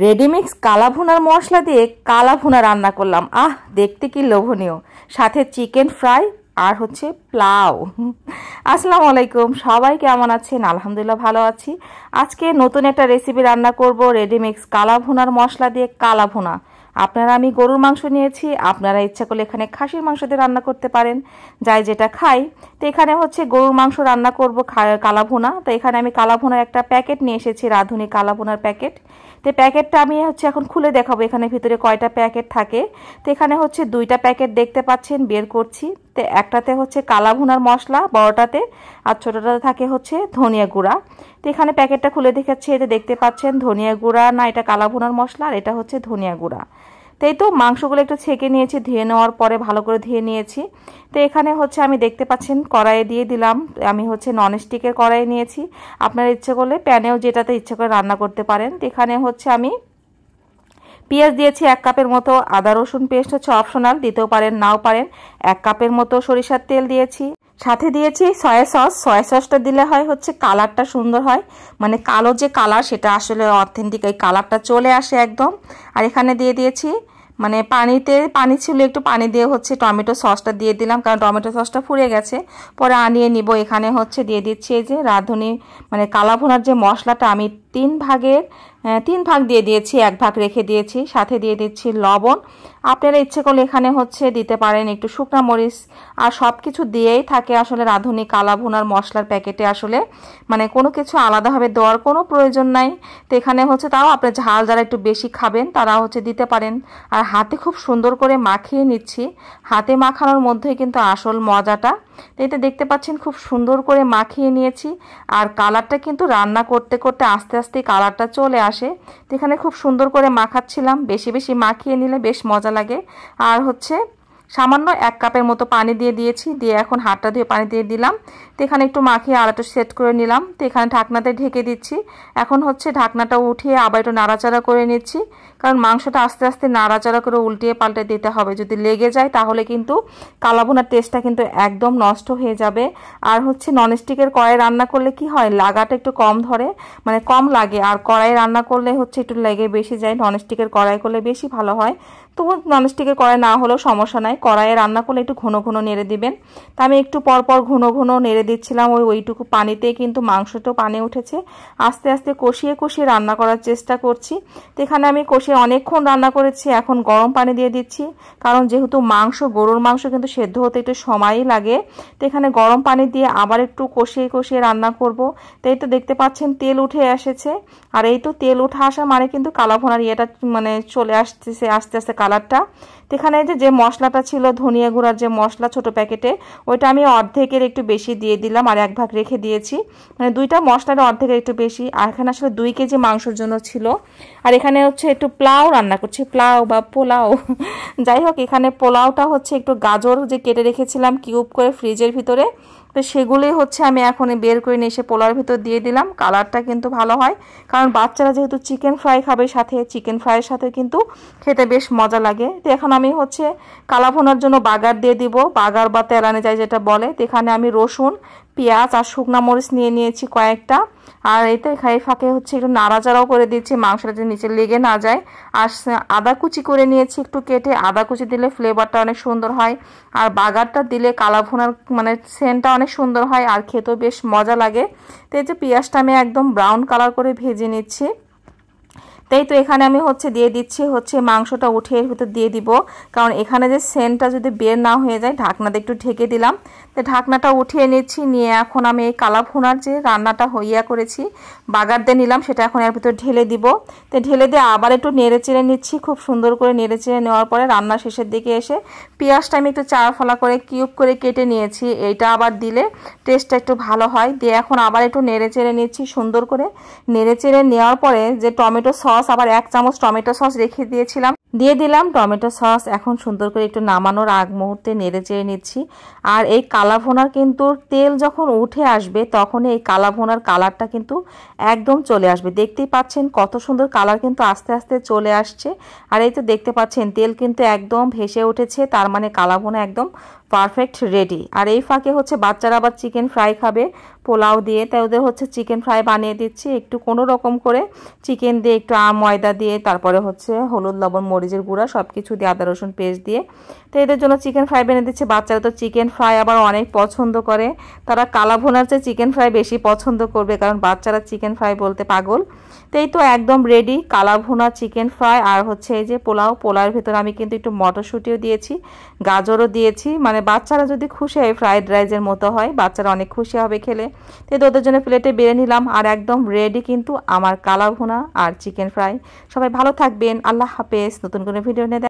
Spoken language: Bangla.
রেডিমিক্স কালা ভুনার মশলা দিয়ে কালা ভুনা রান্না করলাম। দেখতে কি লোভনীয়, সাথে চিকেন ফ্রাই আর হচ্ছে পোলাও। আসসালামু আলাইকুম, সবাই কেমন আছেন? আলহামদুলিল্লাহ ভালো আছি। আজকে নতুন একটা রেসিপি রান্না করব, রেডিমিক্স কালা ভুনার মশলা দিয়ে কালা ভুনা। আমি গরুর মাংস নিয়েছি, আপনারা ইচ্ছা করলে এখানে খাসির মাংস দিয়ে রান্না করতে পারেন, যাই যেটা খাই। তো এখানে হচ্ছে গরুর মাংস রান্না করব কালা ভুনা। তো এখানে আমি কালা ভুনার একটা প্যাকেট নিয়ে এসেছি, রাঁধুনি কালা ভুনার প্যাকেট। তো প্যাকেটটা আমি হচ্ছে এখন খুলে দেখাবো এখানে ভিতরে কয়টা প্যাকেট থাকে। তো এখানে হচ্ছে 2টা প্যাকেট দেখতে পাচ্ছেন, বের করছি। তো একটাতে হচ্ছে কালা ভুনার মশলা বড়টাতে, আর ছোটটাতে থাকে হচ্ছে ধনিয়া গুঁড়া। তো এখানে প্যাকেটটা খুলে দেখাচ্ছি, এতে দেখতে পাচ্ছেন ধনিয়া গুঁড়া না, এটা কালা ভুনার মশলা আর এটা হচ্ছে ধনিয়া গুঁড়া। তাই তো মাংসগুলো একটু ছেঁকে নিয়েছি, ধুয়ে নেওয়ার পরে ভালো করে ধুয়ে নিয়েছি। তো এখানে হচ্ছে আমি দেখতে পাচ্ছেন কড়াইয়ে দিয়ে দিলাম। আমি হচ্ছে ননস্টিকের কড়াই নিয়েছি, আপনারা ইচ্ছে করলে প্যানেও যেটাতে ইচ্ছে করে রান্না করতে পারেন। তো এখানে হচ্ছে আমি পেঁয়াজ দিয়েছি 1 কাপের মতো, আদা রসুন পেস্ট হচ্ছে অপশনাল, দিতেও পারেন নাও পারেন। 1 কাপের মতো সরিষার তেল দিয়েছি, সাথে দিয়েছি সয়া সস। সয়া সসটা দিলে হয় হচ্ছে কালারটা সুন্দর হয়, মানে কালো যে কালার সেটা আসলে অথেন্টিক, এই কালারটা চলে আসে একদম। আর এখানে দিয়ে দিয়েছি মানে পানি ছিল, একটু পানি দিয়ে হচ্ছে টমেটো সসটা দিয়ে দিলাম, কারণ টমেটো সসটা ফুরিয়ে গেছে, পরে আনিয়ে নিব। এখানে হচ্ছে দিয়ে দিচ্ছি এই যে রাঁধুনি মানে কালা ভুনার যে মশলাটা, আমি 3 ভাগ দিয়ে দিয়েছি, 1 ভাগ রেখে দিয়েছি। সাথে দিয়ে দিচ্ছি লবণ, আপনারা ইচ্ছে করলে এখানে হচ্ছে দিতে পারেন একটু শুকনা মরিচ। আর সব কিছু দিয়েই থাকে আসলে রাঁধুনি কালা ভুনার মশলার প্যাকেটে, আসলে মানে কোনো কিছু আলাদাভাবে দেওয়ার কোনো প্রয়োজন নাই। তো এখানে হচ্ছে তাও আপনার ঝাল যারা একটু বেশি খাবেন তারা হচ্ছে দিতে পারেন। আর হাতে খুব সুন্দর করে মাখিয়ে নিচ্ছি, হাতে মাখানোর মধ্যেই কিন্তু আসল মজাটা। তো এটা দেখতে পাচ্ছেন খুব সুন্দর করে মাখিয়ে নিয়েছি। আর কালারটা কিন্তু রান্না করতে করতে আস্তে আস্তে কালারটা চলে আসে। তো এখানে খুব সুন্দর করে মাখাচ্ছিলাম, বেশি বেশি মাখিয়ে নিলে বেশ মজা লাগে। আর হচ্ছে সামান্য 1 কাপের মতো পানি দিয়ে দিয়েছি, দিয়ে এখন হাতটা ধুয়ে পানি দিয়ে দিলাম। তো এখানে একটু মাখিয়ে আর একটু সেট করে নিলাম। তো এখানে ঢাকনাতে ঢেকে দিচ্ছি। এখন হচ্ছে ঢাকনাটা উঠিয়ে আবার একটু নাড়াচাড়া করে নিচ্ছি, কারণ মাংসটা আস্তে আস্তে নাড়াচাড়া করে উল্টিয়ে পাল্টে দিতে হবে। যদি লেগে যায় তাহলে কিন্তু কালা ভুনার টেস্টটা কিন্তু একদম নষ্ট হয়ে যাবে। আর হচ্ছে ননস্টিকের কড়াই রান্না করলে কি হয়, লাগাটা একটু কম ধরে, মানে কম লাগে। আর কড়াই রান্না করলে হচ্ছে একটু লেগে বেশি যায়, ননস্টিকের কড়াই করলে বেশি ভালো হয়। তবু ননস্টিকের কড়াই না হলেও সমস্যা নাই, কড়াইয়ে রান্না করলে একটু ঘন ঘন নেড়ে দিবেন। তা আমি একটু পরপর ঘন ঘন নেড়ে দিচ্ছিলাম, ওইটুকু পানিতে কিন্তু মাংসটাও পানি উঠেছে। আস্তে আস্তে কষিয়ে কষিয়ে রান্না করার চেষ্টা করছি। তো এখানে আমি কষিয়ে অনেকক্ষণ রান্না করেছি, এখন গরম পানি দিয়ে দিচ্ছি, কারণ যেহেতু গরুর মাংস কিন্তু সেদ্ধ হতে একটু সময়ই লাগে। তো এখানে গরম পানি দিয়ে আবার একটু কষিয়ে কষিয়ে রান্না করব। তো এই তো দেখতে পাচ্ছেন তেল উঠে এসেছে। আর এই তো তেল উঠে আসা মানে কিন্তু কালা ভুনার ইয়েটা মানে চলে আসতেছে আস্তে আস্তে কালারটা। তো এখানে যে মশলাটা ছিল ধনিয়া গুঁড়ার যে মশলা ছোট প্যাকেটে, ওইটা আমি অর্ধেকের একটু বেশি দিয়ে দিলাম, আর 1 ভাগ রেখে দিয়েছি, মানে 2টা মশলার অর্ধেকের একটু বেশি। আর এখানে আসলে 2 কেজি মাংসের জন্য ছিল। আর এখানে হচ্ছে একটু পোলাও রান্না করছি, পোলাও বা পোলাও যাই হোক। এখানে পোলাওটা হচ্ছে একটু গাজর যে কেটে রেখেছিলাম কিউব করে ফ্রিজের ভিতরে, তো সেগুলোই হচ্ছে আমি এখন বের করে নিয়ে এসে পোলাওর ভিতর দিয়ে দিলাম। কালারটা কিন্তু ভালো হয়, কারণ বাচ্চারা যেহেতু চিকেন ফ্রাই খাবে, সাথে চিকেন ফ্রাইয়ের সাথে কিন্তু খেতে বেশ মজা লাগে। তো এখন আমি হচ্ছে কালা ভুনার জন্য বাগার দিয়ে দিব, বাগার বা তেলানে যায় যেটা বলে। তো এখানে আমি রসুন, পেঁয়াজ আর শুকনা মরিচ নিয়ে নিয়েছি কয়েকটা। আর এতে খাই ফাঁকে হচ্ছে একটু নাড়াচাড়াও করে দিচ্ছি, মাংসটা যে নিচে লেগে না যায়। আর আদা কুচি করে নিয়েছি একটু কেটে, আদা কুচি দিলে ফ্লেভারটা অনেক সুন্দর হয়। আর বাগারটা দিলে কালা ভুনার মানে সেন্টটা অনেক সুন্দর হয়, আর খেতেও বেশ মজা লাগে। তো এই যে পেঁয়াজটা আমি একদম ব্রাউন কালার করে ভেজে নিচ্ছি। তাই তো এখানে আমি হচ্ছে দিয়ে দিচ্ছি হচ্ছে মাংসটা উঠে এর ভিতর দিয়ে দিব, কারণ এখানে যে সেন্টটা যদি বের না হয়ে যায়। ঢাকনাতে একটু ঢেকে দিলাম। তো ঢাকনাটা উঠিয়ে নিচ্ছি, নিয়ে এখন আমি এই কালা ভুনার যে রান্নাটা হইয়া করেছি বাগার দিয়ে নিলাম, সেটা এখন এর ভিতর ঢেলে দিব। তো ঢেলে দিয়ে আবার একটু নেড়ে চেড়ে নিচ্ছি, খুব সুন্দর করে নেড়ে চেড়ে নেওয়ার পরে রান্নার শেষের দিকে এসে পেঁয়াজটা আমি একটু চার ফালা করে কিউব করে কেটে নিয়েছি, এইটা আবার দিলে টেস্টটা একটু ভালো হয়। দিয়ে এখন আবার একটু নেড়ে চেড়ে নিচ্ছি, সুন্দর করে নেড়ে চেড়ে নেওয়ার পরে যে টমেটো সস, আবার 1 চামচ টমেটো সস রেখে দিয়েছিলাম, দিয়ে দিলাম টমেটো সস। এখন সুন্দর করে একটু নামানোর আগ মুহূর্তে নেড়ে চেড়ে নিচ্ছি। আর এই কালা ভুনার কিন্তু তেল যখন উঠে আসবে তখনই এই কালা ভুনার কালারটা কিন্তু একদম চলে আসবে। দেখতেই পাচ্ছেন কত সুন্দর কালার কিন্তু আস্তে আস্তে চলে আসছে। আর এই তো দেখতে পাচ্ছেন তেল কিন্তু একদম ভেসে উঠেছে, তার মানে কালা ভুনা একদম পারফেক্ট রেডি। আর এই ফাঁকে হচ্ছে বাচ্চারা আবার চিকেন ফ্রাই খাবে পোলাও দিয়ে, তাই ওদের হচ্ছে চিকেন ফ্রাই বানিয়ে দিচ্ছি একটু কোনো রকম করে চিকেন দিয়ে, একটু ময়দা দিয়ে, তারপরে হচ্ছে হলুদ লবণ মরিচের গুঁড়া সব কিছু দিয়ে, আদা রসুন পেস্ট দিয়ে। তো এদের জন্য চিকেন ফ্রাই বানিয়ে দিচ্ছে। বাচ্চারা তো চিকেন ফ্রাই আবার অনেক পছন্দ করে, তারা কালা ভুনার চেয়ে চিকেন ফ্রাই বেশি পছন্দ করবে, কারণ বাচ্চারা চিকেন ফ্রাই বলতে পাগল। তো এই তো একদম রেডি কালা ভুনা চিকেন ফ্রাই। আর হচ্ছে এই যে পোলাওয়ের ভিতরে আমি কিন্তু একটু মটরশুঁটিও দিয়েছি, গাজরও দিয়েছি, মানে বাচ্চারা যদি খুশি হয় ফ্রাইড রাইসের মতো হয়, বাচ্চারা অনেক খুশি হবে খেলে। তো ওদের জন্য প্লেটে বেড়ে নিলাম। আর একদম রেডি কিন্তু আমার কালা ভুনা আর চিকেন ফ্রাই। সবাই ভালো থাকবেন, আল্লাহ হাফেজ। নতুন কোনো ভিডিও নিয়ে